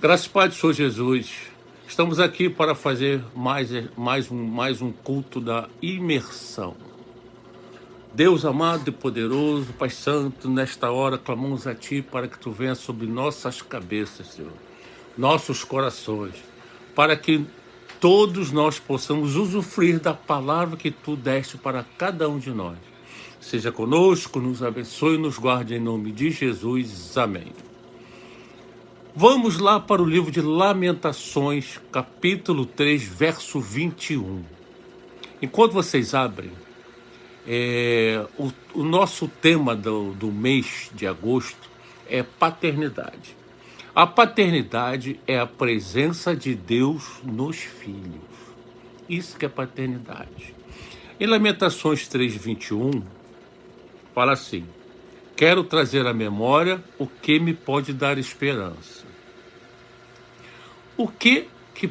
Graças e paz do Senhor Jesus. Estamos aqui para fazer mais um culto da imersão. Deus amado e poderoso, Pai Santo, nesta hora clamamos a Ti para que Tu venhas sobre nossas cabeças, Senhor, nossos corações, para que todos nós possamos usufruir da palavra que Tu deste para cada um de nós. Seja conosco, nos abençoe e nos guarde em nome de Jesus. Amém. Vamos lá para o livro de Lamentações, capítulo 3, verso 21. Enquanto vocês abrem, o nosso tema do mês de agosto é paternidade. A paternidade é a presença de Deus nos filhos. Isso que é paternidade. Em Lamentações 3, 21, fala assim: quero trazer à memória o que me pode dar esperança. O que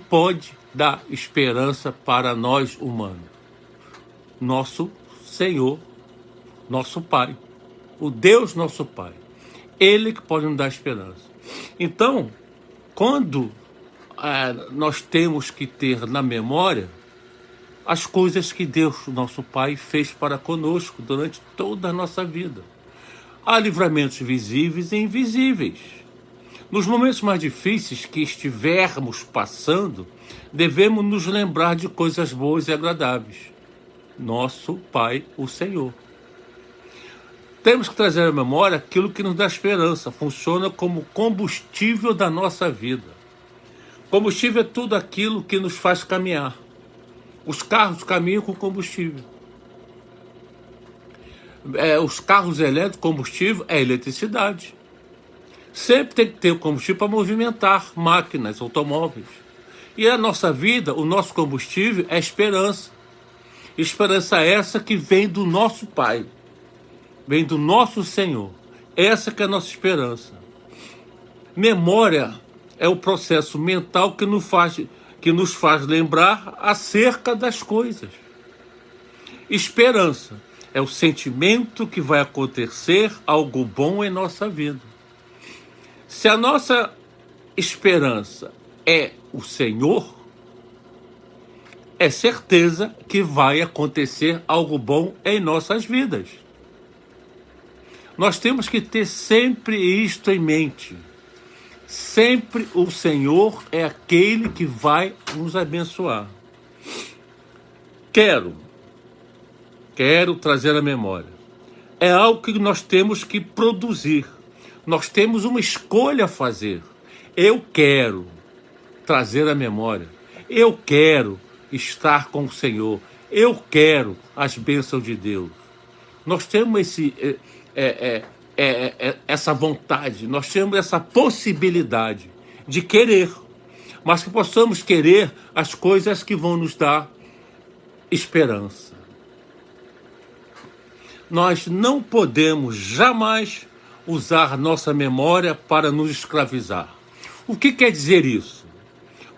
pode dar esperança para nós humanos? Nosso Senhor, nosso Pai, o Deus nosso Pai. Ele que pode nos dar esperança. Então, quando nós temos que ter na memória as coisas que Deus, nosso Pai, fez para conosco durante toda a nossa vida. Há livramentos visíveis e invisíveis. Nos momentos mais difíceis que estivermos passando, devemos nos lembrar de coisas boas e agradáveis. Nosso Pai, o Senhor. Temos que trazer à memória aquilo que nos dá esperança, funciona como combustível da nossa vida. Combustível é tudo aquilo que nos faz caminhar. Os carros caminham com combustível. Os carros elétricos, combustível é eletricidade. Sempre tem que ter o combustível para movimentar máquinas, automóveis. E a nossa vida, o nosso combustível é esperança. Esperança essa que vem do nosso Pai, vem do nosso Senhor. Essa que é a nossa esperança. Memória é o processo mental que nos faz lembrar acerca das coisas. Esperança é o sentimento que vai acontecer algo bom em nossa vida. Se a nossa esperança é o Senhor, é certeza que vai acontecer algo bom em nossas vidas. Nós temos que ter sempre isto em mente. Sempre o Senhor é aquele que vai nos abençoar. Quero trazer à memória. É algo que nós temos que produzir. Nós temos uma escolha a fazer. Eu quero trazer à memória. Eu quero estar com o Senhor. Eu quero as bênçãos de Deus. Nós temos essa vontade, nós temos essa possibilidade de querer, mas que possamos querer as coisas que vão nos dar esperança. Nós não podemos jamais usar nossa memória para nos escravizar. O que quer dizer isso?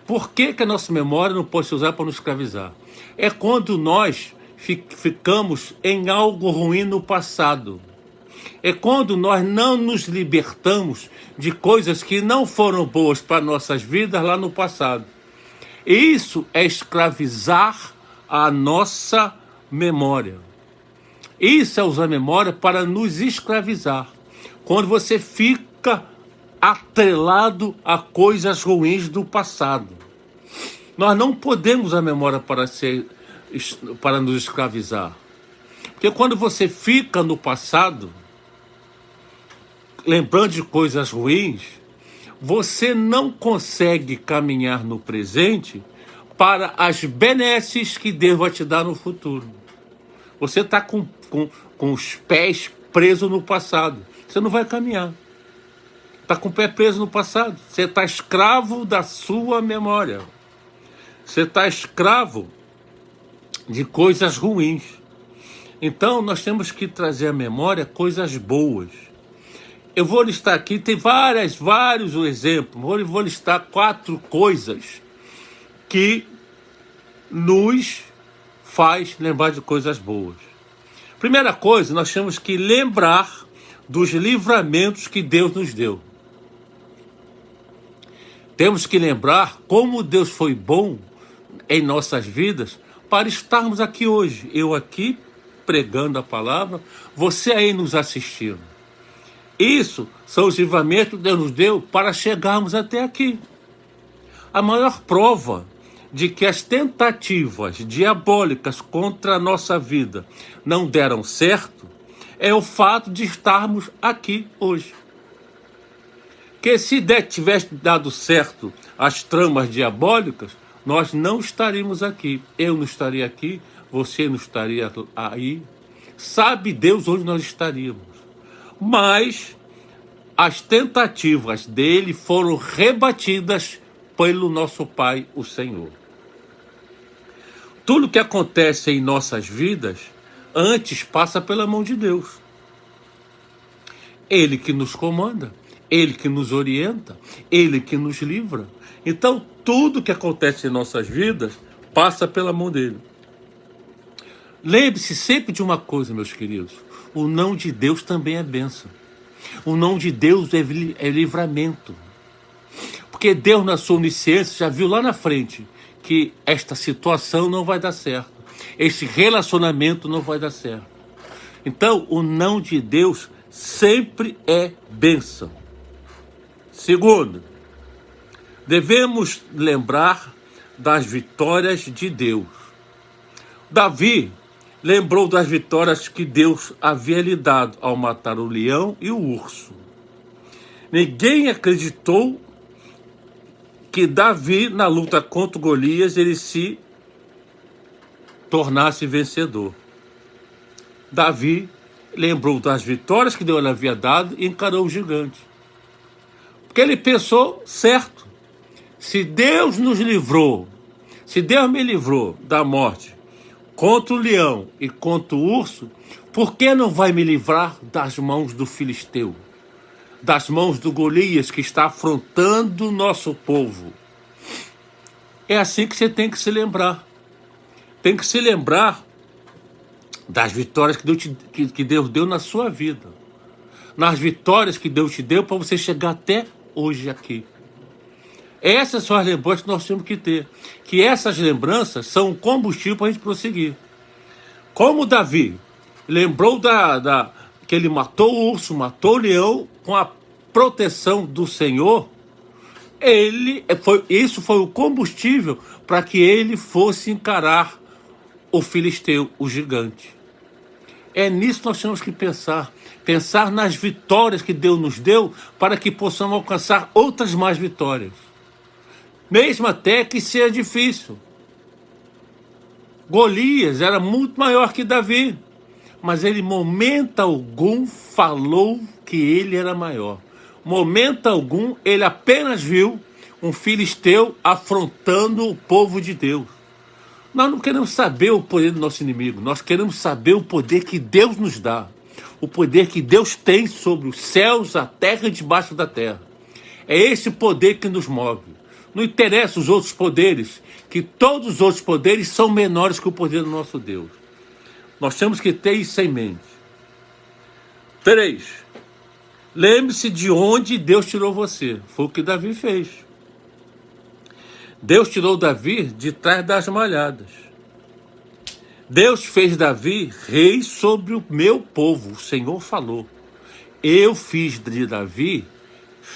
Por que a nossa memória não pode ser usada para nos escravizar? É quando nós ficamos em algo ruim no passado. É quando nós não nos libertamos de coisas que não foram boas para nossas vidas lá no passado. E isso é escravizar a nossa memória. Isso é usar a memória para nos escravizar. Quando você fica atrelado a coisas ruins do passado. Nós não podemos usar a memória para nos escravizar. Porque quando você fica no passado, lembrando de coisas ruins, você não consegue caminhar no presente para as benesses que Deus vai te dar no futuro. Você está com os pés presos no passado. Você não vai caminhar. Está com o pé preso no passado. Você está escravo da sua memória. Você está escravo de coisas ruins. Então, nós temos que trazer à memória coisas boas. Eu vou listar aqui, tem vários exemplos. Vou listar 4 coisas que nos faz lembrar de coisas boas. Primeira coisa, nós temos que lembrar dos livramentos que Deus nos deu. Temos que lembrar como Deus foi bom em nossas vidas para estarmos aqui hoje. Eu aqui pregando a palavra, você aí nos assistindo. Isso são os livramentos que Deus nos deu para chegarmos até aqui. A maior prova de que as tentativas diabólicas contra a nossa vida não deram certo é o fato de estarmos aqui hoje. Que se tivesse dado certo as tramas diabólicas, nós não estaríamos aqui. Eu não estaria aqui, você não estaria aí. Sabe Deus onde nós estaríamos. Mas as tentativas dele foram rebatidas pelo nosso Pai, o Senhor. Tudo que acontece em nossas vidas, antes passa pela mão de Deus. Ele que nos comanda, Ele que nos orienta, Ele que nos livra. Então, tudo que acontece em nossas vidas, passa pela mão dele. Lembre-se sempre de uma coisa, meus queridos. O não de Deus também é bênção. O não de Deus é livramento. Porque Deus, na sua onisciência, já viu lá na frente que esta situação não vai dar certo. Este relacionamento não vai dar certo. Então, o não de Deus sempre é bênção. Segundo, devemos lembrar das vitórias de Deus. Davi lembrou das vitórias que Deus havia lhe dado ao matar o leão e o urso. Ninguém acreditou que Davi, na luta contra Golias, ele se tornasse vencedor. Davi lembrou das vitórias que Deus lhe havia dado e encarou o gigante. Porque ele pensou certo. Se Deus nos livrou, se Deus me livrou da morte contra o leão e contra o urso, por que não vai me livrar das mãos do filisteu? Das mãos do Golias que está afrontando o nosso povo? É assim que você tem que se lembrar. Tem que se lembrar das vitórias que Deus deu na sua vida. Nas vitórias que Deus te deu para você chegar até hoje aqui. Essas são as lembranças que nós temos que ter. Que essas lembranças são um combustível para a gente prosseguir. Como Davi lembrou que ele matou o urso, matou o leão com a proteção do Senhor, isso foi o combustível para que ele fosse encarar o filisteu, o gigante. É nisso que nós temos que pensar. Pensar nas vitórias que Deus nos deu para que possamos alcançar outras mais vitórias. Mesmo até que seja difícil. Golias era muito maior que Davi, mas ele, momento algum, falou que ele era maior. Momento algum, ele apenas viu um filisteu afrontando o povo de Deus. Nós não queremos saber o poder do nosso inimigo, nós queremos saber o poder que Deus nos dá. O poder que Deus tem sobre os céus, a terra e debaixo da terra. É esse poder que nos move. Não interessa os outros poderes, que todos os outros poderes são menores que o poder do nosso Deus. Nós temos que ter isso em mente. 3. Lembre-se de onde Deus tirou você. Foi o que Davi fez. Deus tirou Davi de trás das malhadas. Deus fez Davi rei sobre o meu povo. O Senhor falou. Eu fiz de Davi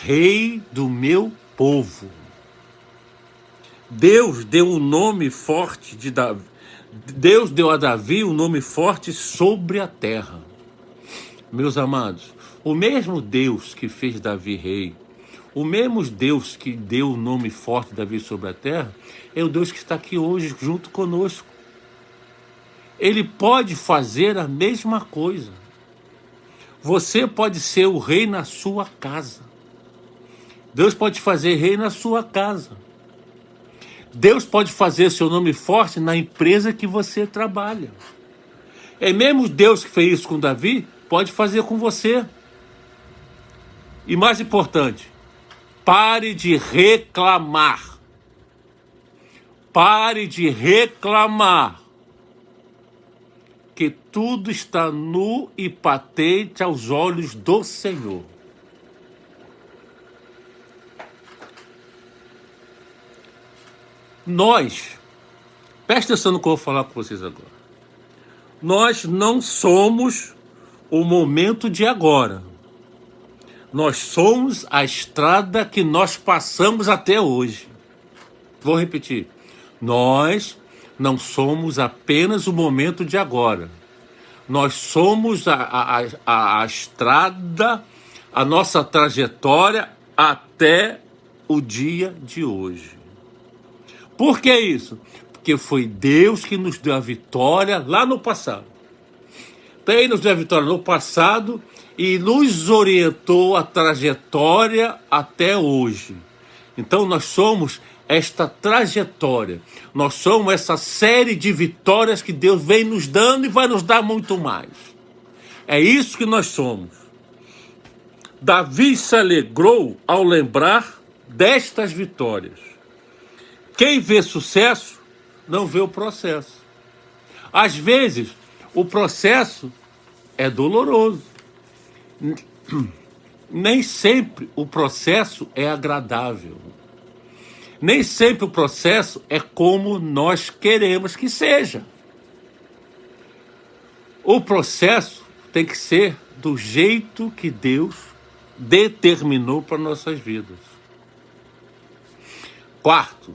rei do meu povo. Deus deu um nome forte de Davi. Deus deu a Davi um nome forte sobre a terra. Meus amados, o mesmo Deus que fez Davi rei, o mesmo Deus que deu o nome forte de Davi sobre a terra, é o Deus que está aqui hoje junto conosco. Ele pode fazer a mesma coisa. Você pode ser o rei na sua casa. Deus pode fazer rei na sua casa. Deus pode fazer seu nome forte na empresa que você trabalha. É mesmo Deus que fez isso com Davi, pode fazer com você. E mais importante, pare de reclamar. Pare de reclamar. Que tudo está nu e patente aos olhos do Senhor. Nós, presta atenção no que eu vou falar com vocês agora. Nós não somos o momento de agora. Nós somos a estrada que nós passamos até hoje. Vou repetir. Nós não somos apenas o momento de agora. Nós somos a estrada, a nossa trajetória até o dia de hoje. Por que isso? Porque foi Deus que nos deu a vitória lá no passado. Então Ele nos deu a vitória no passado e nos orientou a trajetória até hoje. Então nós somos esta trajetória. Nós somos essa série de vitórias que Deus vem nos dando e vai nos dar muito mais. É isso que nós somos. Davi se alegrou ao lembrar destas vitórias. Quem vê sucesso não vê o processo. Às vezes, o processo é doloroso. Nem sempre o processo é agradável. Nem sempre o processo é como nós queremos que seja. O processo tem que ser do jeito que Deus determinou para nossas vidas. Quarto,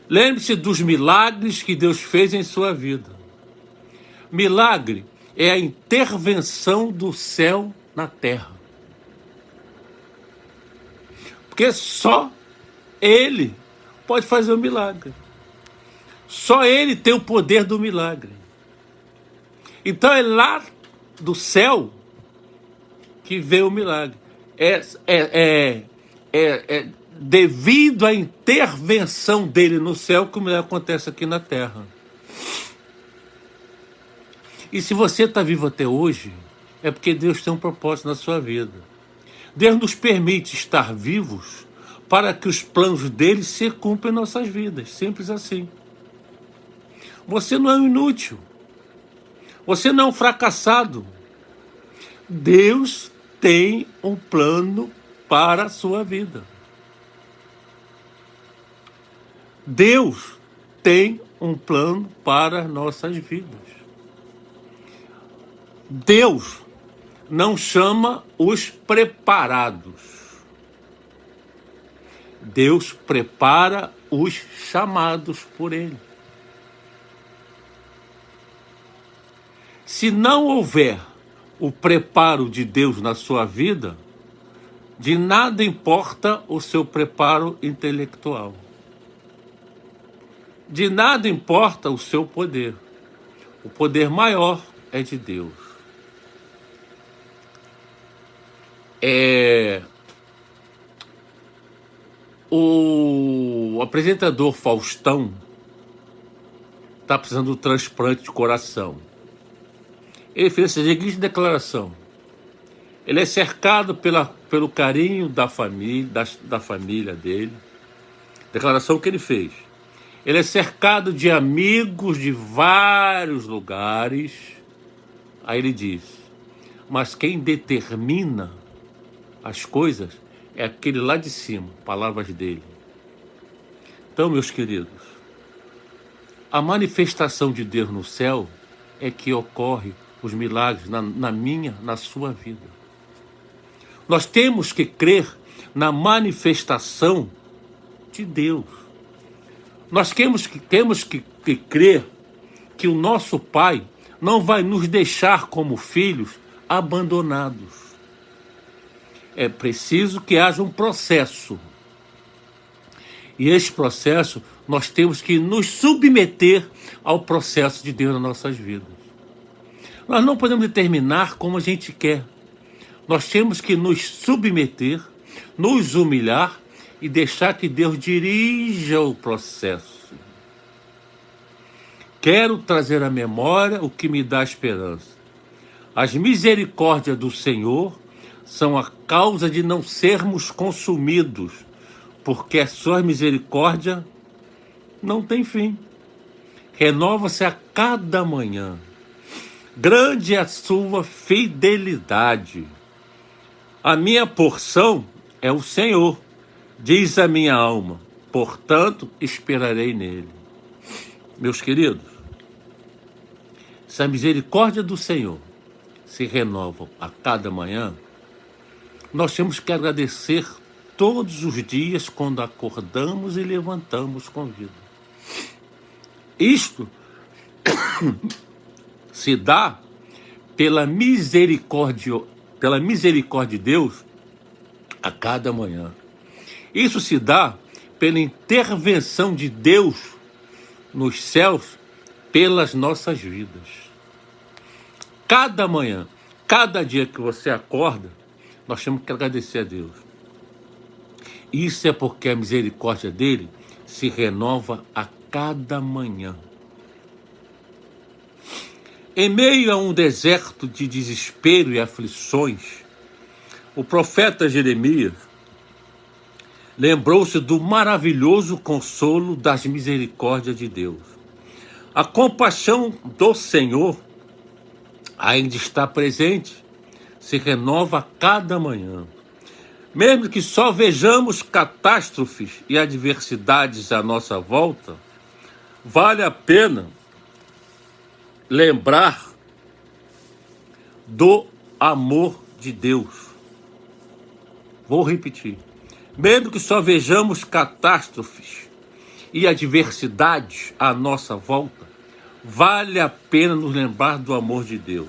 lembre-se dos milagres que Deus fez em sua vida. Milagre é a intervenção do céu na terra. Porque só Ele pode fazer o milagre. Só Ele tem o poder do milagre. Então é lá do céu que vem o milagre. É devido à intervenção dele no céu que o milagre acontece aqui na terra. E se você está vivo até hoje, é porque Deus tem um propósito na sua vida. Deus nos permite estar vivos para que os planos dele se cumpram em nossas vidas. Simples assim. Você não é um inútil. Você não é um fracassado. Deus tem um plano para a sua vida. Deus tem um plano para nossas vidas. Deus não chama os preparados. Deus prepara os chamados por Ele. Se não houver o preparo de Deus na sua vida, de nada importa o seu preparo intelectual. De nada importa o seu poder. O poder maior é de Deus. O apresentador Faustão está precisando de um transplante de coração. Ele fez essa seguinte declaração. Ele é cercado pelo carinho da família dele. Declaração que ele fez. Ele é cercado de amigos de vários lugares. Aí ele diz, mas quem determina as coisas é aquele lá de cima, palavras dele. Então, meus queridos, a manifestação de Deus no céu é que ocorre os milagres na minha, na sua vida. Nós temos que crer na manifestação de Deus. Nós temos que crer que o nosso Pai não vai nos deixar como filhos abandonados. É preciso que haja um processo. E esse processo, nós temos que nos submeter ao processo de Deus nas nossas vidas. Nós não podemos determinar como a gente quer. Nós temos que nos submeter, nos humilhar e deixar que Deus dirija o processo. Quero trazer à memória o que me dá esperança. As misericórdias do Senhor são a causa de não sermos consumidos, porque a sua misericórdia não tem fim. Renova-se a cada manhã. Grande é a sua fidelidade. A minha porção é o Senhor, diz a minha alma. portanto, esperarei nele. Meus queridos, se a misericórdia do Senhor se renova a cada manhã, nós temos que agradecer todos os dias quando acordamos e levantamos com vida. Isto se dá pela misericórdia de Deus a cada manhã. Isso se dá pela intervenção de Deus nos céus pelas nossas vidas. Cada manhã, cada dia que você acorda, nós temos que agradecer a Deus. Isso é porque a misericórdia dele se renova a cada manhã. Em meio a um deserto de desespero e aflições, o profeta Jeremias lembrou-se do maravilhoso consolo das misericórdias de Deus. A compaixão do Senhor ainda está presente, se renova a cada manhã. Mesmo que só vejamos catástrofes e adversidades à nossa volta, vale a pena lembrar do amor de Deus. Vou repetir. Mesmo que só vejamos catástrofes e adversidades à nossa volta, vale a pena nos lembrar do amor de Deus.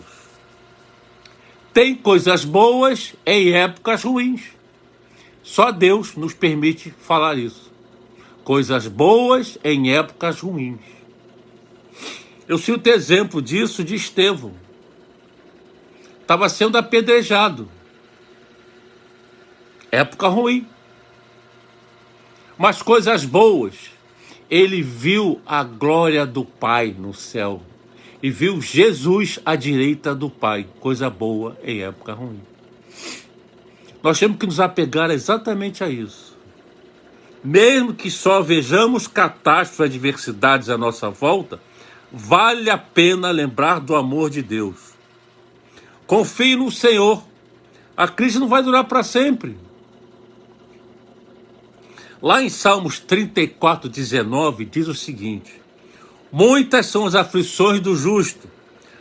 Tem coisas boas em épocas ruins. Só Deus nos permite falar isso. Coisas boas em épocas ruins. Eu cito exemplo disso de Estevão. Estava sendo apedrejado. Época ruim. Mas coisas boas. Ele viu a glória do Pai no céu. E viu Jesus à direita do Pai. Coisa boa em época ruim. Nós temos que nos apegar exatamente a isso. Mesmo que só vejamos catástrofes e adversidades à nossa volta, vale a pena lembrar do amor de Deus. Confie no Senhor. A crise não vai durar para sempre. Lá em Salmos 34, 19, diz o seguinte: muitas são as aflições do justo,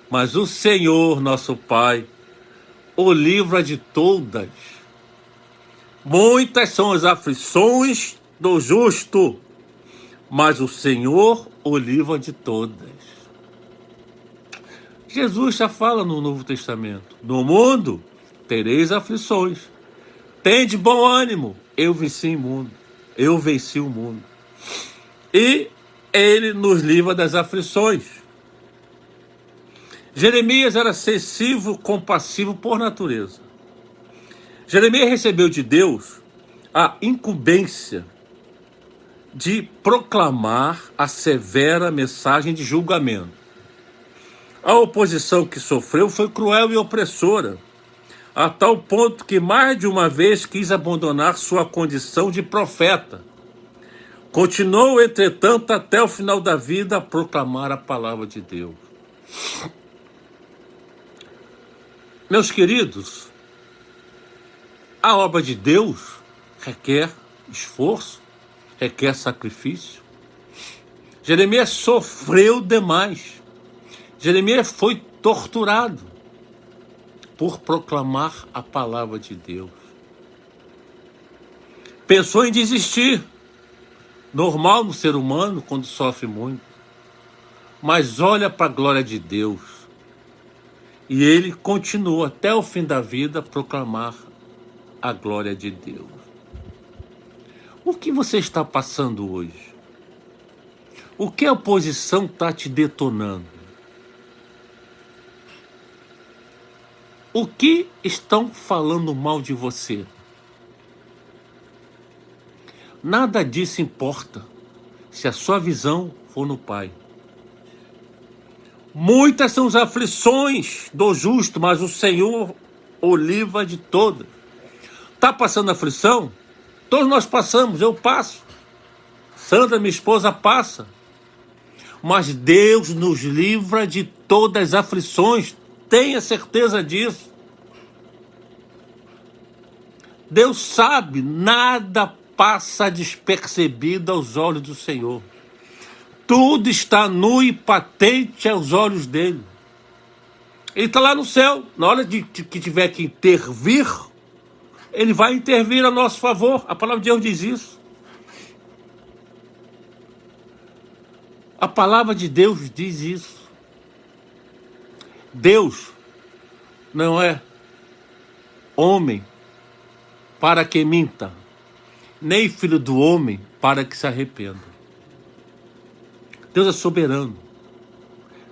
mas o Senhor, nosso Pai, o livra de todas. Muitas são as aflições do justo, mas o Senhor o livra de todas. Jesus já fala no Novo Testamento: no mundo tereis aflições. Tende bom ânimo, eu venci o mundo. Eu venci o mundo. E ele nos livra das aflições. Jeremias era sensível, compassivo por natureza. Jeremias recebeu de Deus a incumbência de proclamar a severa mensagem de julgamento. A oposição que sofreu foi cruel e opressora, a tal ponto que mais de uma vez quis abandonar sua condição de profeta. Continuou, entretanto, até o final da vida a proclamar a palavra de Deus. Meus queridos, a obra de Deus requer esforço, requer sacrifício. Jeremias sofreu demais. Jeremias foi torturado por proclamar a palavra de Deus. Pensou em desistir. Normal no ser humano quando sofre muito. Mas olha para a glória de Deus. E ele continuou até o fim da vida a proclamar a glória de Deus. O que você está passando hoje? O que a oposição está te detonando? O que estão falando mal de você? Nada disso importa se a sua visão for no Pai. Muitas são as aflições do justo, mas o Senhor o livra de todas. Está passando aflição? Todos nós passamos, eu passo. Sandra, minha esposa, passa. Mas Deus nos livra de todas as aflições. Tenha certeza disso. Deus sabe, nada passa despercebida aos olhos do Senhor. Tudo está nu e patente aos olhos dele. Ele está lá no céu. Na hora que tiver que intervir, ele vai intervir a nosso favor. A palavra de Deus diz isso. A palavra de Deus diz isso. Deus não é homem para que minta, nem filho do homem para que se arrependa. Deus é soberano.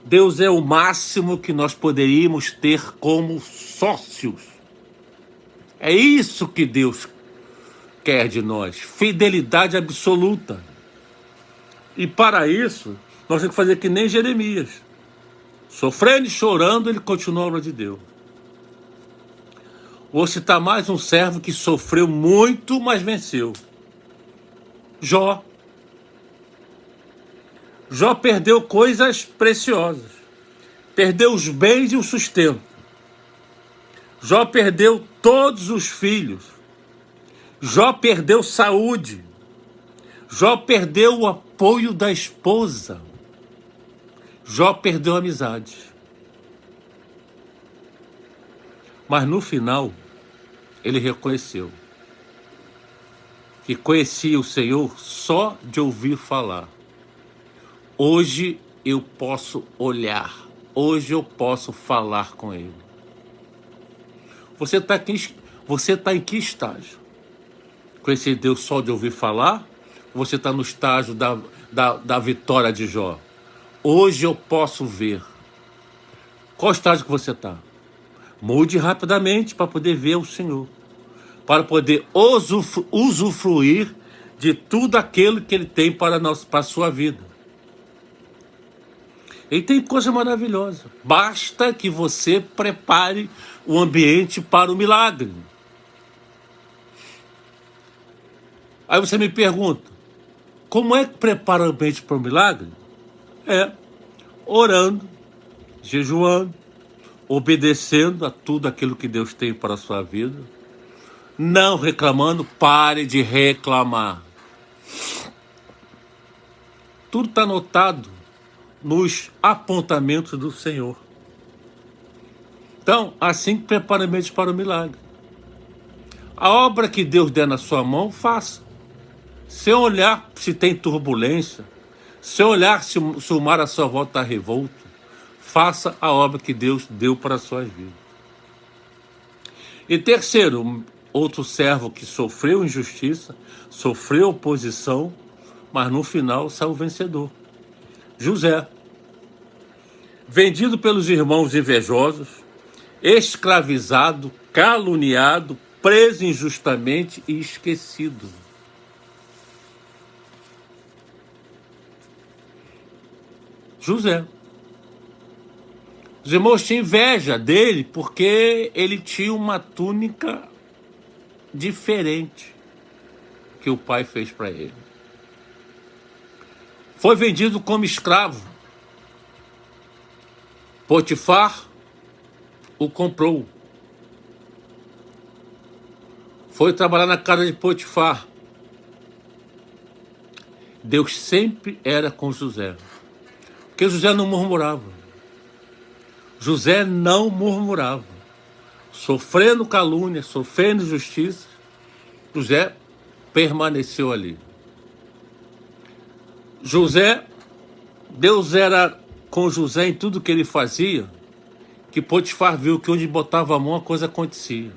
Deus é o máximo que nós poderíamos ter como sócios. É isso que Deus quer de nós, fidelidade absoluta. E para isso, nós temos que fazer que nem Jeremias. Sofrendo e chorando, ele continua a obra de Deus. Vou citar mais um servo que sofreu muito, mas venceu. Jó. Jó perdeu coisas preciosas. Perdeu os bens e o sustento. Jó perdeu todos os filhos. Jó perdeu saúde. Jó perdeu o apoio da esposa. Jó perdeu a amizade. Mas no final, ele reconheceu que conhecia o Senhor só de ouvir falar. Hoje eu posso olhar. Hoje eu posso falar com ele. Você está em que estágio? Conhecer Deus só de ouvir falar? Ou você está no estágio da vitória de Jó? Hoje eu posso ver. Qual estágio que você está? Mude rapidamente para poder ver o Senhor. Para poder usufruir de tudo aquilo que Ele tem para a sua vida. Ele tem coisa maravilhosa. Basta que você prepare o ambiente para o milagre. Aí você me pergunta, como é que prepara o ambiente para o milagre? Orando, jejuando, obedecendo a tudo aquilo que Deus tem para a sua vida. Não reclamando, pare de reclamar. Tudo está anotado nos apontamentos do Senhor. Então, assim que prepara o ambiente para o milagre. A obra que Deus der na sua mão, faça. Sem olhar se tem turbulência, sem olhar se o mar à sua volta está revolto, faça a obra que Deus deu para as suas vidas. E terceiro, outro servo que sofreu injustiça, sofreu oposição, mas no final saiu vencedor. José, vendido pelos irmãos invejosos, escravizado, caluniado, preso injustamente e esquecido. José. Os irmãos tinham inveja dele porque ele tinha uma túnica diferente que o pai fez para ele. Foi vendido como escravo. Potifar o comprou. Foi trabalhar na casa de Potifar. Deus sempre era com José. Porque José não murmurava. José não murmurava. Sofrendo calúnia, sofrendo injustiça, José permaneceu ali. José, Deus era com José em tudo que ele fazia, que Potifar viu que onde botava a mão a coisa acontecia.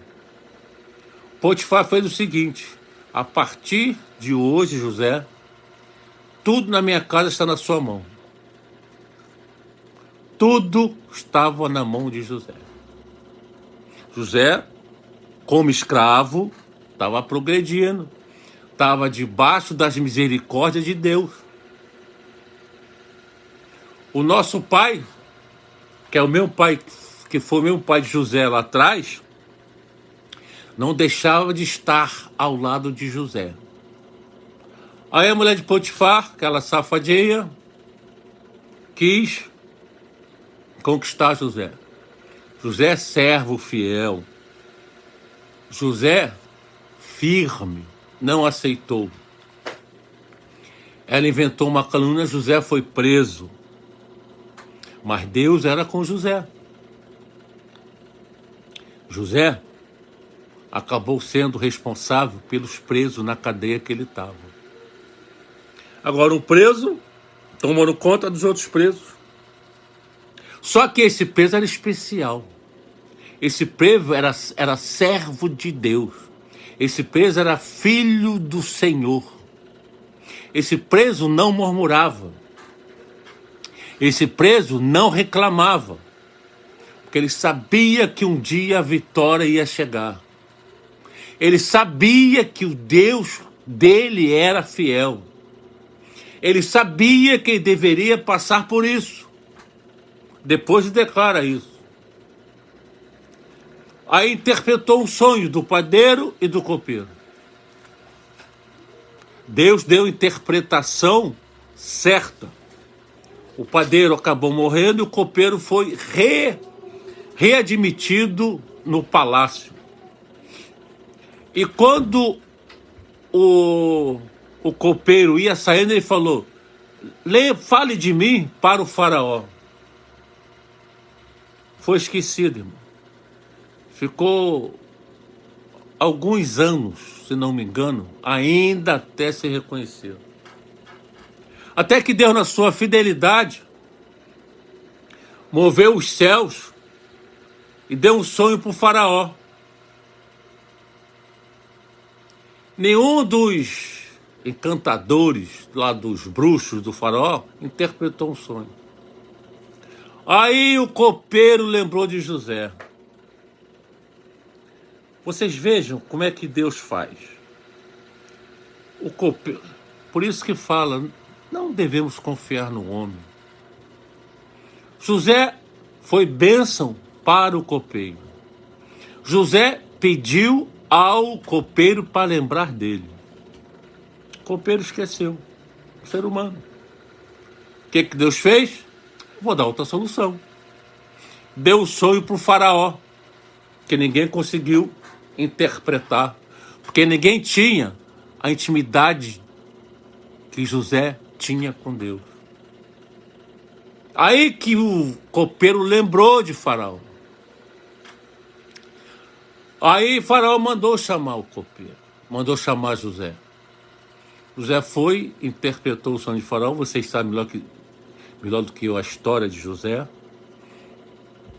Potifar fez o seguinte: a partir de hoje, José, tudo na minha casa está na sua mão. Tudo estava na mão de José. José, como escravo, estava progredindo, estava debaixo das misericórdias de Deus. O nosso pai, que é o meu pai, que foi o meu pai de José lá atrás, não deixava de estar ao lado de José. Aí a mulher de Potifar, aquela safadinha, quis conquistar José. José servo fiel. José firme. não aceitou. Ela inventou uma calúnia, José foi preso. Mas Deus era com José. José acabou sendo responsável pelos presos na cadeia que ele estava. Agora, um preso tomando conta dos outros presos. Só que esse preso era especial. Esse preso era servo de Deus. Esse preso era filho do Senhor. Esse preso não murmurava. Esse preso não reclamava. Porque ele sabia que um dia a vitória ia chegar. Ele sabia que o Deus dele era fiel. Ele sabia que ele deveria passar por isso. Depois declara isso. Aí interpretou o sonho do padeiro e do copeiro. Deus deu interpretação certa. O padeiro acabou morrendo e o copeiro foi readmitido no palácio. E quando o copeiro ia saindo, ele falou: fale de mim para o faraó. Foi esquecido, irmão. Ficou alguns anos, se não me engano, ainda até ser reconhecido. Até que Deus, na sua fidelidade, moveu os céus e deu um sonho para o faraó. Nenhum dos encantadores, lá dos bruxos do faraó, interpretou um sonho. Aí o copeiro lembrou de José. Vocês vejam como é que Deus faz. O copeiro, por isso que fala, não devemos confiar no homem. José foi bênção para o copeiro. José pediu ao copeiro para lembrar dele. O copeiro esqueceu. O ser humano. O que Deus fez? Vou dar outra solução. Deu o sonho para o faraó, que ninguém conseguiu interpretar, porque ninguém tinha a intimidade que José tinha com Deus. Aí que o copeiro lembrou de Faraó. Aí Faraó mandou chamar o copeiro, mandou chamar José. José foi, interpretou o sonho de Faraó. Vocês sabem melhor do que eu a história de José.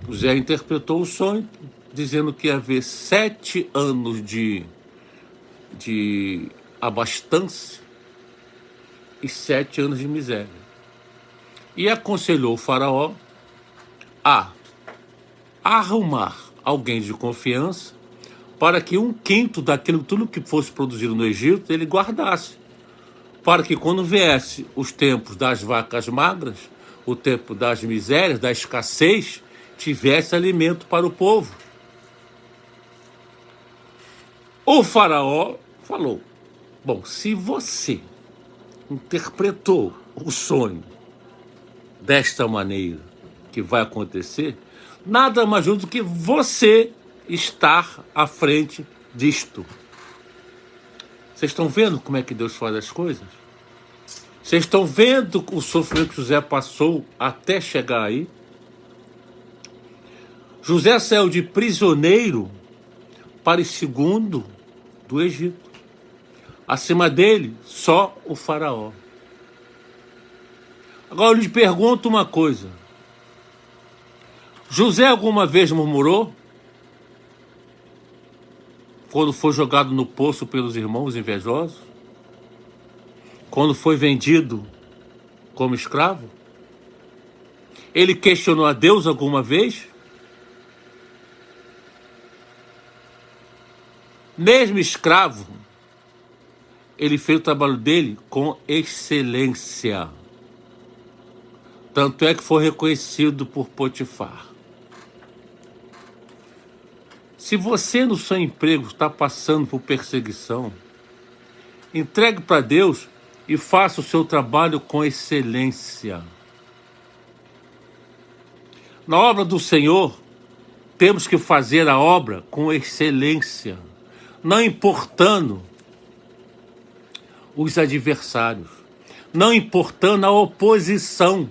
José interpretou o sonho, dizendo que ia haver 7 anos de abastança e 7 anos de miséria. E aconselhou o faraó a arrumar alguém de confiança para que 1/5 daquilo tudo que fosse produzido no Egito ele guardasse, para que quando viesse os tempos das vacas magras, o tempo das misérias, da escassez, tivesse alimento para o povo. O faraó falou: bom, se você interpretou o sonho desta maneira que vai acontecer, nada mais justo do que você estar à frente disto. Vocês estão vendo como é que Deus faz as coisas? Vocês estão vendo o sofrimento que José passou até chegar aí? José saiu de prisioneiro para o segundo do Egito. Acima dele, só o faraó. Agora eu lhe pergunto uma coisa. José alguma vez murmurou? Quando foi jogado no poço pelos irmãos invejosos? Quando foi vendido como escravo? Ele questionou a Deus alguma vez? Mesmo escravo, ele fez o trabalho dele com excelência. Tanto é que foi reconhecido por Potifar. Se você no seu emprego está passando por perseguição, entregue para Deus e faça o seu trabalho com excelência. Na obra do Senhor, temos que fazer a obra com excelência, não importando os adversários, não importando a oposição.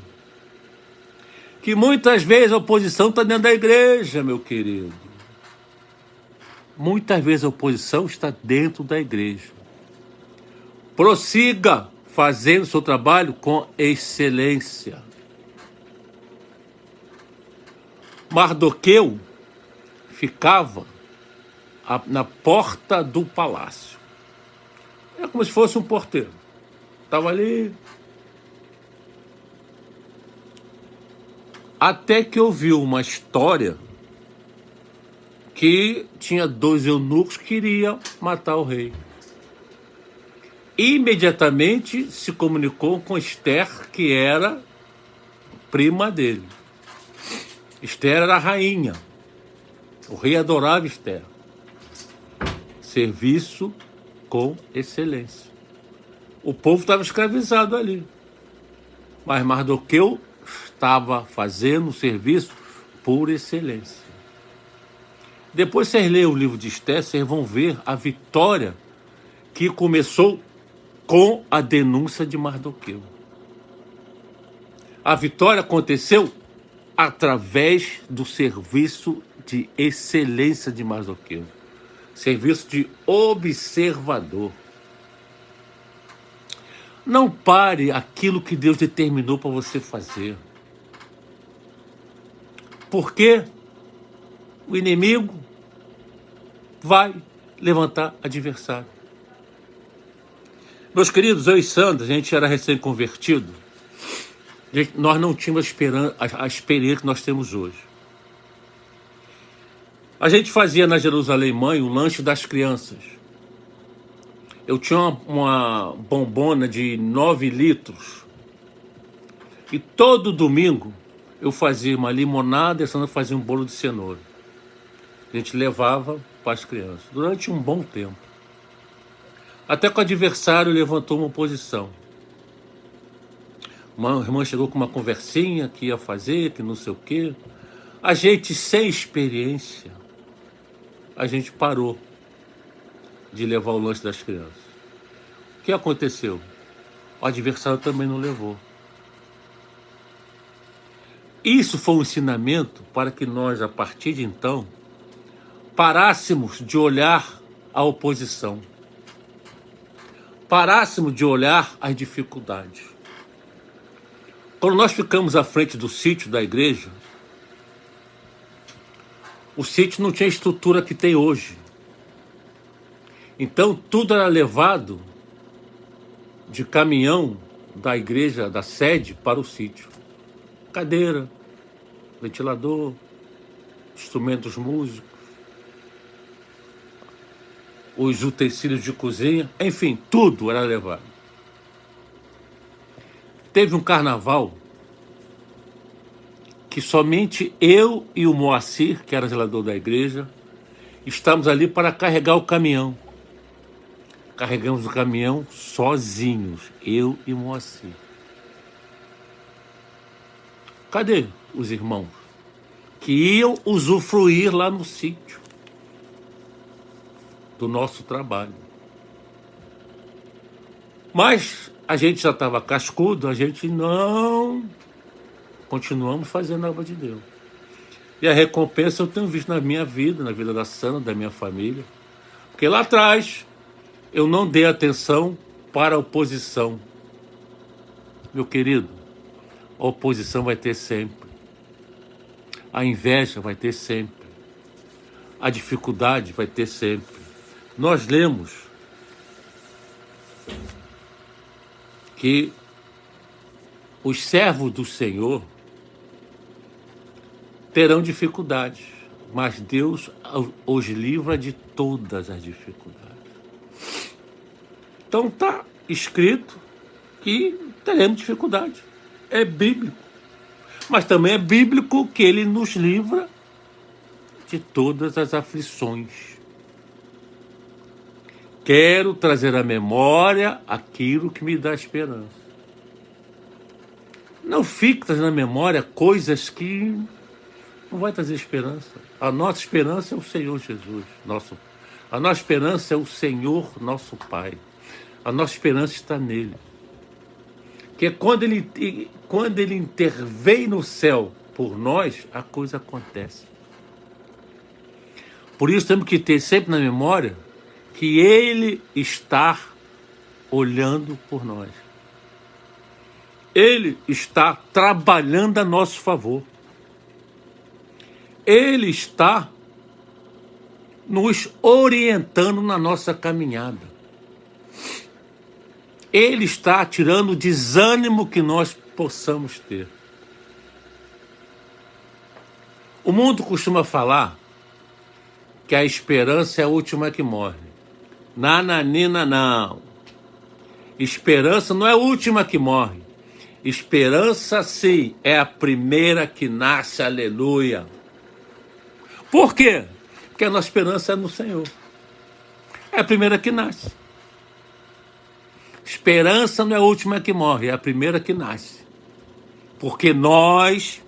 Que muitas vezes a oposição está dentro da igreja, meu querido. Muitas vezes a oposição está dentro da igreja. Prossiga fazendo seu trabalho com excelência. Mardoqueu ficava na porta do palácio. É como se fosse um porteiro. Estava ali. Até que ouviu uma história que tinha 2 eunucos que queriam matar o rei. Imediatamente se comunicou com Esther, que era prima dele. Esther era a rainha. O rei adorava Esther. Serviço com excelência. O povo estava escravizado ali. Mas Mardoqueu estava fazendo o serviço por excelência. Depois vocês leem o livro de Esther, vocês vão ver a vitória que começou com a denúncia de Mardoqueu. A vitória aconteceu através do serviço de excelência de Mardoqueu. Serviço de observador. Não pare aquilo que Deus determinou para você fazer. Porque o inimigo vai levantar adversário. Meus queridos, eu e Sandra, a gente era recém-convertido. Nós não tínhamos a experiência que nós temos hoje. A gente fazia na Jerusalém Mãe o lanche das crianças. Eu tinha uma bombona de 9 litros. E todo domingo eu fazia uma limonada e a Sandra fazia um bolo de cenoura. A gente levava para as crianças durante um bom tempo. Até que o adversário levantou uma oposição. Uma irmã chegou com uma conversinha que ia fazer, que não sei o quê. A gente, sem experiência, a gente parou de levar o lanche das crianças. O que aconteceu? O adversário também não levou. Isso foi um ensinamento para que nós, a partir de então, parássemos de olhar a oposição. Parássemos de olhar as dificuldades. Quando nós ficamos à frente do sítio da igreja, o sítio não tinha a estrutura que tem hoje. Então tudo era levado de caminhão da igreja, da sede, para o sítio. Cadeira, ventilador, instrumentos músicos, os utensílios de cozinha, enfim, tudo era levado. Teve um carnaval que somente eu e o Moacir, que era zelador da igreja, estávamos ali para carregar o caminhão. Carregamos o caminhão sozinhos, eu e o Moacir. Cadê os irmãos que iam usufruir lá no sítio do nosso trabalho? Mas a gente já estava cascudo, a gente não... Continuamos fazendo a obra de Deus. E a recompensa eu tenho visto na minha vida, na vida da Sandra, da minha família. Porque lá atrás eu não dei atenção para a oposição. Meu querido, a oposição vai ter sempre. A inveja vai ter sempre. A dificuldade vai ter sempre. Nós lemos que os servos do Senhor terão dificuldades, mas Deus os livra de todas as dificuldades. Então está escrito que teremos dificuldade. É bíblico. Mas também é bíblico que Ele nos livra de todas as aflições. Quero trazer à memória aquilo que me dá esperança. Não fique trazendo à memória coisas que não vai trazer esperança. A nossa esperança é o Senhor Jesus. A nossa esperança é o Senhor, nosso Pai. A nossa esperança está nele. Que é quando ele intervém no céu por nós, a coisa acontece. Por isso temos que ter sempre na memória que ele está olhando por nós. Ele está trabalhando a nosso favor. Ele está nos orientando na nossa caminhada. Ele está tirando o desânimo que nós possamos ter. O mundo costuma falar que a esperança é a última que morre. Nananina, não. Esperança não é a última que morre. Esperança, sim, é a primeira que nasce, aleluia. Por quê? Porque a nossa esperança é no Senhor. É a primeira que nasce. Esperança não é a última que morre, é a primeira que nasce. Porque nós,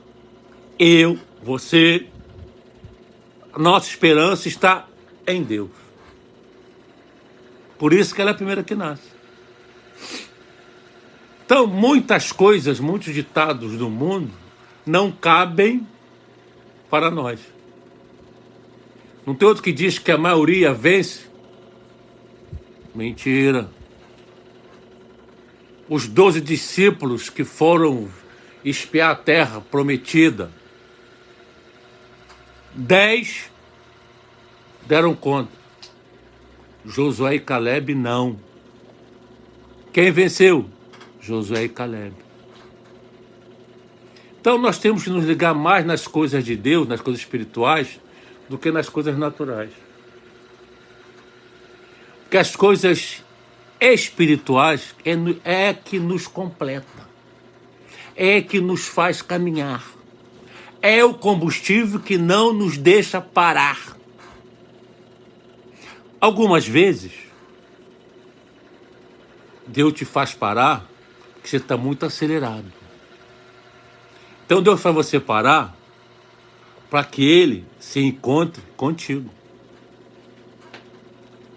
eu, você, a nossa esperança está em Deus. Por isso que ela é a primeira que nasce. Então, muitas coisas, muitos ditados do mundo não cabem para nós. Não tem outro que diz que a maioria vence? Mentira. Os 12 discípulos que foram espiar a terra prometida, 10 deram conta. Josué e Caleb não. Quem venceu? Josué e Caleb. Então nós temos que nos ligar mais nas coisas de Deus, nas coisas espirituais, do que nas coisas naturais. Porque as coisas espirituais é que nos completa, é que nos faz caminhar, é o combustível que não nos deixa parar. Algumas vezes, Deus te faz parar porque você está muito acelerado. Então Deus faz você parar para que Ele se encontre contigo.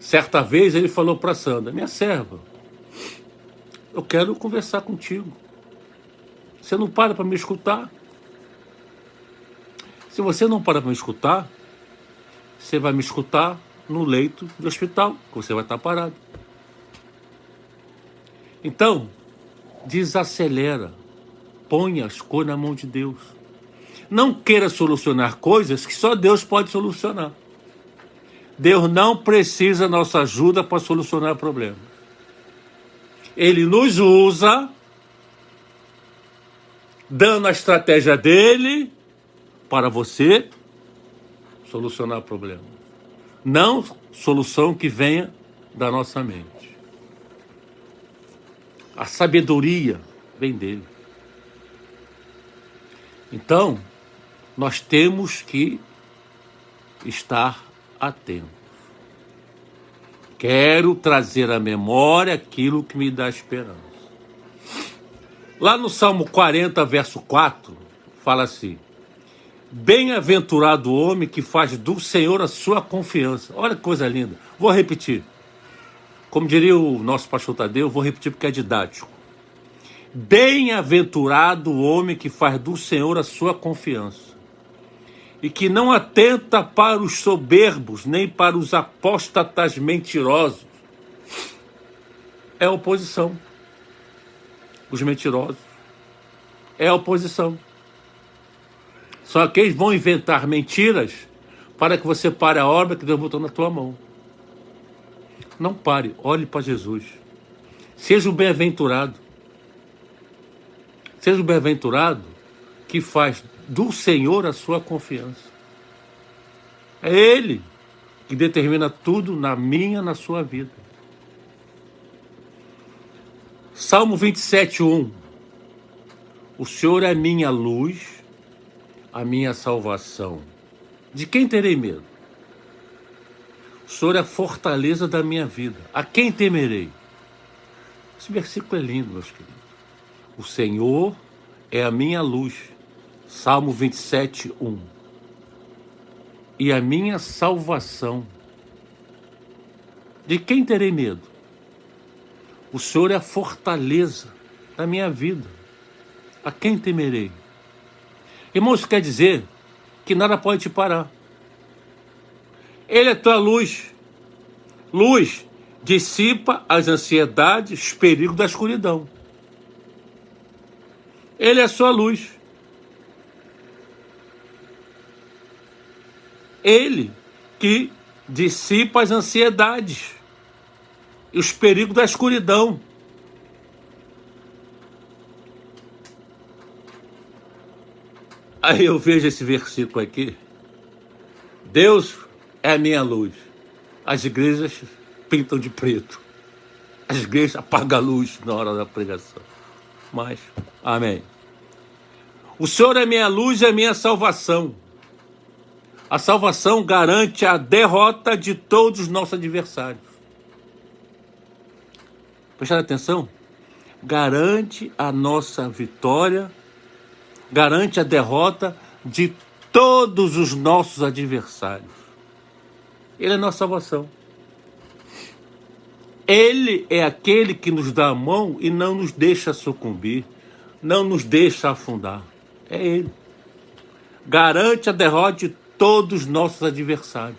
Certa vez Ele falou para Sandra: minha serva, eu quero conversar contigo. Você não para me escutar? Se você não para me escutar, você vai me escutar no leito de hospital, que você vai estar parado. Então, desacelera. Põe as coisas na mão de Deus. Não queira solucionar coisas que só Deus pode solucionar. Deus não precisa da nossa ajuda para solucionar problemas. Ele nos usa, dando a estratégia dele para você solucionar problemas. Não solução que venha da nossa mente. A sabedoria vem dele. Então, nós temos que estar atentos. Quero trazer à memória aquilo que me dá esperança. Lá no Salmo 40, verso 4, fala assim: bem-aventurado o homem que faz do Senhor a sua confiança. Olha que coisa linda. Vou repetir. Como diria o nosso pastor Tadeu, vou repetir porque é didático. Bem-aventurado o homem que faz do Senhor a sua confiança e que não atenta para os soberbos, nem para os apóstatas mentirosos. É a oposição. Os mentirosos. É a oposição. São aqueles que vão inventar mentiras para que você pare a obra que Deus botou na tua mão. Não pare, olhe para Jesus. Seja o bem-aventurado. Seja o bem-aventurado que faz do Senhor a sua confiança. É Ele que determina tudo na minha, na sua vida. Salmo 27:1. O Senhor é minha luz, a minha salvação. De quem terei medo? O Senhor é a fortaleza da minha vida. A quem temerei? Esse versículo é lindo, meus queridos. O Senhor é a minha luz. Salmo 27:1. E a minha salvação. De quem terei medo? O Senhor é a fortaleza da minha vida. A quem temerei? Irmãos, isso quer dizer que nada pode te parar. Ele é tua luz. Luz dissipa as ansiedades, os perigos da escuridão. Ele é a sua luz. Ele que dissipa as ansiedades e os perigos da escuridão. Aí eu vejo esse versículo aqui. Deus é a minha luz. As igrejas pintam de preto. As igrejas apagam a luz na hora da pregação. Mas, amém. O Senhor é minha luz e a minha salvação. A salvação garante a derrota de todos os nossos adversários. Prestaram atenção? Garante a nossa vitória, garante a derrota de todos os nossos adversários. Ele é a nossa salvação. Ele é aquele que nos dá a mão e não nos deixa sucumbir, não nos deixa afundar. É Ele. Garante a derrota de todos os nossos adversários.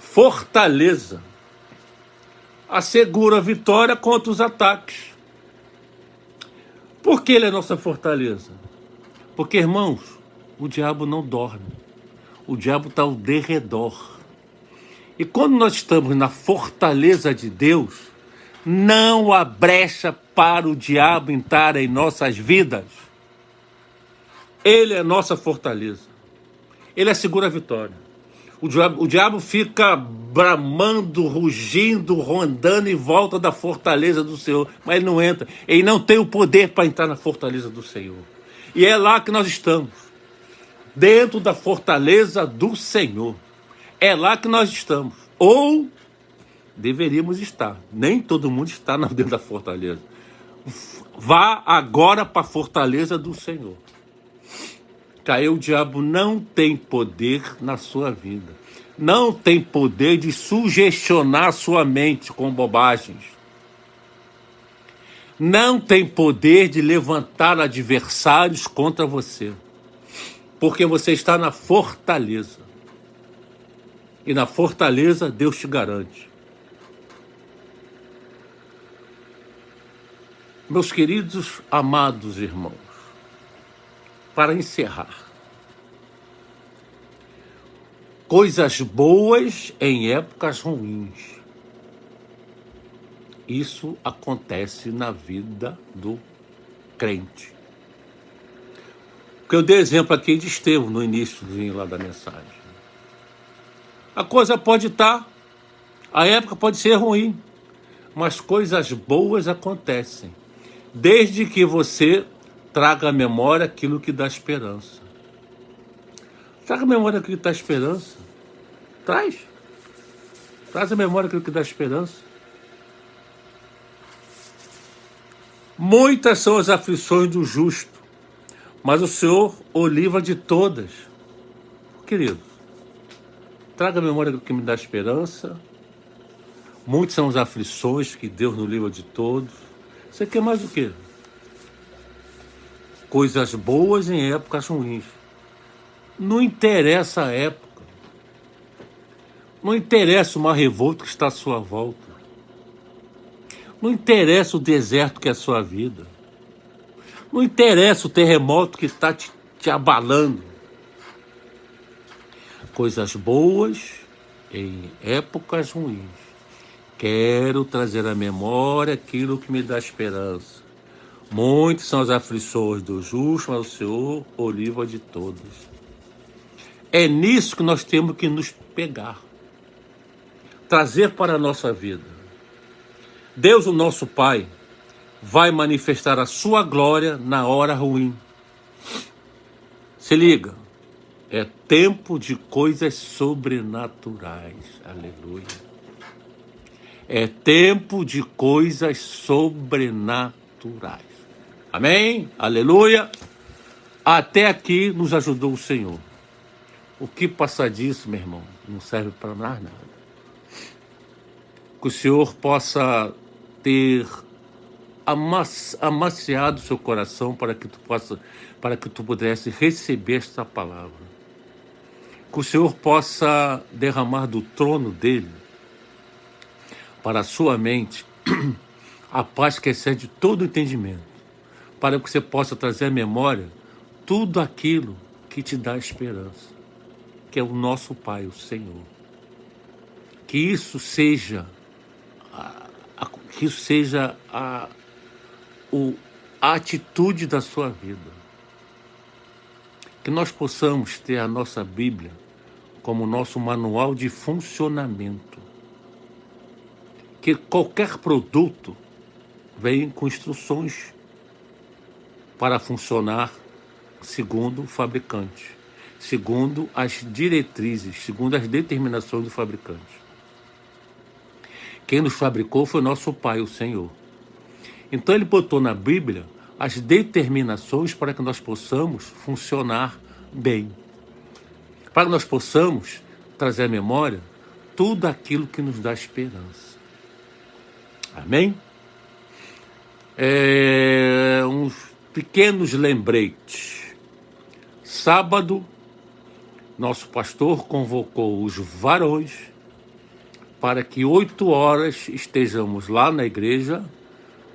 Fortaleza. Assegura a vitória contra os ataques. Por que Ele é nossa fortaleza? Porque, irmãos, o diabo não dorme. O diabo está ao derredor. E quando nós estamos na fortaleza de Deus, não há brecha para o diabo entrar em nossas vidas. Ele é nossa fortaleza. Ele assegura a vitória. O diabo fica bramando, rugindo, rondando em volta da fortaleza do Senhor. Mas ele não entra. Ele não tem o poder para entrar na fortaleza do Senhor. E é lá que nós estamos. Dentro da fortaleza do Senhor. É lá que nós estamos. Ou deveríamos estar. Nem todo mundo está dentro da fortaleza. Vá agora para a fortaleza do Senhor. Aí o diabo não tem poder na sua vida. Não tem poder de sugestionar sua mente com bobagens. Não tem poder de levantar adversários contra você. Porque você está na fortaleza. E na fortaleza Deus te garante. Meus queridos, amados irmãos, para encerrar, coisas boas em épocas ruins. Isso acontece na vida do crente. Porque eu dei exemplo aqui de Estevão no início lá da mensagem. A coisa pode estar, a época pode ser ruim, mas coisas boas acontecem, desde que você traga à memória aquilo que dá esperança. Traga à memória aquilo que dá esperança. Traz à memória aquilo que dá esperança. Muitas são as aflições do justo, mas o Senhor o livra de todas. Queridos, traga à memória aquilo que me dá esperança. Muitas são as aflições que Deus nos livra de todos. Você quer mais o quê? Coisas boas em épocas ruins. Não interessa a época. Não interessa uma revolta que está à sua volta. Não interessa o deserto que é a sua vida. Não interessa o terremoto que está te abalando. Coisas boas em épocas ruins. Quero trazer à memória aquilo que me dá esperança. Muitas são as aflições do justo, mas o Senhor o livra de todas. É nisso que nós temos que nos pegar. Trazer para a nossa vida. Deus, o nosso Pai, vai manifestar a sua glória na hora ruim. Se liga. É tempo de coisas sobrenaturais. Aleluia. É tempo de coisas sobrenaturais. Amém? Aleluia. Até aqui nos ajudou o Senhor. O que passar disso, meu irmão, não serve para mais nada. Que o Senhor possa ter amaciado seu coração para que tu pudesse receber esta palavra. Que o Senhor possa derramar do trono dele para a sua mente a paz que excede todo entendimento, para que você possa trazer à memória tudo aquilo que te dá esperança, que é o nosso Pai, o Senhor. Que isso seja a atitude da sua vida. Que nós possamos ter a nossa Bíblia como nosso manual de funcionamento. Que qualquer produto venha com instruções para funcionar segundo o fabricante, segundo as diretrizes, segundo as determinações do fabricante. Quem nos fabricou foi nosso Pai, o Senhor. Então ele botou na Bíblia as determinações para que nós possamos funcionar bem. Para que nós possamos trazer à memória tudo aquilo que nos dá esperança. Amém? Uns pequenos lembretes. Sábado, nosso pastor convocou os varões para que 8 horas estejamos lá na igreja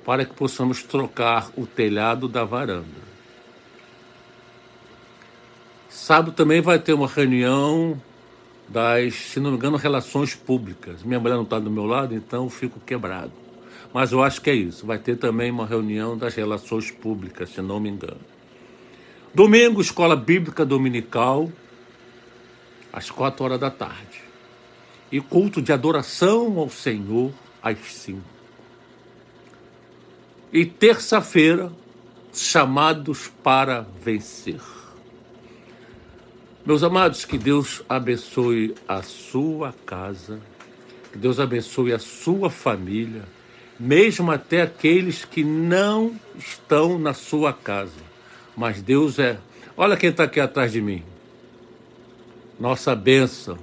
para que possamos trocar o telhado da varanda. Sábado também vai ter uma reunião das, se não me engano, relações públicas. Minha mulher não está do meu lado, então eu fico quebrado. Mas eu acho que é isso. Vai ter também uma reunião das relações públicas, se não me engano. Domingo, escola bíblica dominical, às 4 horas da tarde. E culto de adoração ao Senhor, às 5. E terça-feira, chamados para vencer. Meus amados, que Deus abençoe a sua casa, que Deus abençoe a sua família, mesmo até aqueles que não estão na sua casa. Mas Deus é... Olha quem está aqui atrás de mim. Nossa bênção.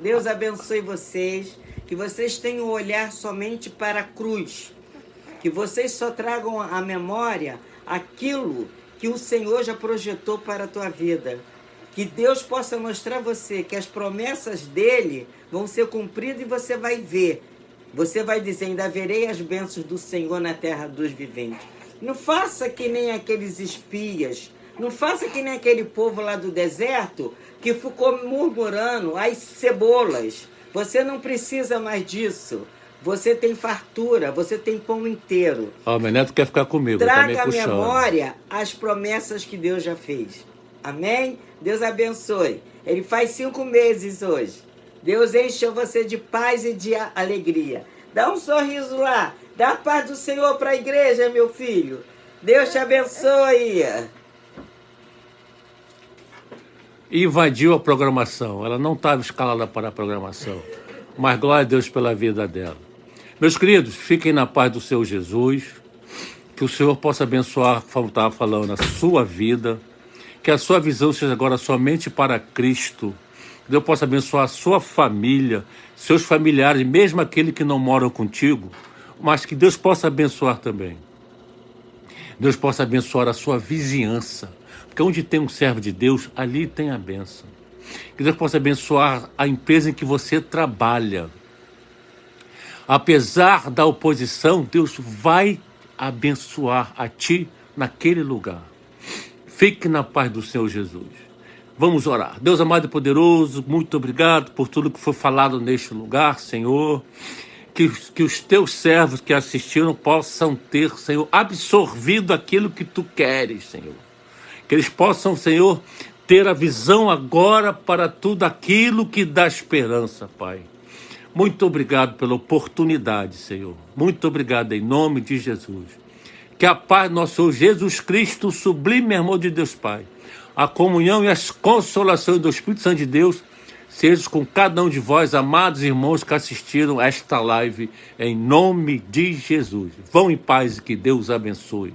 Deus abençoe vocês, que vocês tenham um olhar somente para a cruz, que vocês só tragam à memória aquilo que o Senhor já projetou para a tua vida. Que Deus possa mostrar a você que as promessas dele vão ser cumpridas e você vai ver. Você vai dizer, ainda verei as bênçãos do Senhor na terra dos viventes. Não faça que nem aqueles espias, não faça que nem aquele povo lá do deserto que ficou murmurando as cebolas. Você não precisa mais disso. Você tem fartura, você tem pão inteiro. Meu neto quer ficar comigo. Traga à memória as promessas que Deus já fez. Amém? Deus abençoe. Ele faz 5 meses hoje. Deus encheu você de paz e de alegria. Dá um sorriso lá. Dá a paz do Senhor para a igreja, meu filho. Deus te abençoe. Invadiu a programação. Ela não estava escalada para a programação. Mas glória a Deus pela vida dela. Meus queridos, fiquem na paz do Senhor Jesus. Que o Senhor possa abençoar, como estava falando, a sua vida. Que a sua visão seja agora somente para Cristo. Que Deus possa abençoar a sua família, seus familiares, mesmo aqueles que não moram contigo. Mas que Deus possa abençoar também. Deus possa abençoar a sua vizinhança. Porque onde tem um servo de Deus, ali tem a bênção. Que Deus possa abençoar a empresa em que você trabalha. Apesar da oposição, Deus vai abençoar a ti naquele lugar. Fique na paz do Senhor Jesus. Vamos orar. Deus amado e poderoso, muito obrigado por tudo que foi falado neste lugar, Senhor. Que os teus servos que assistiram possam ter, Senhor, absorvido aquilo que tu queres, Senhor. Que eles possam, Senhor, ter a visão agora para tudo aquilo que dá esperança, Pai. Muito obrigado pela oportunidade, Senhor. Muito obrigado em nome de Jesus. Que a paz do nosso Senhor Jesus Cristo, o sublime amor de Deus Pai, a comunhão e as consolações do Espírito Santo de Deus, sejam com cada um de vós, amados irmãos que assistiram esta live, em nome de Jesus. Vão em paz e que Deus abençoe.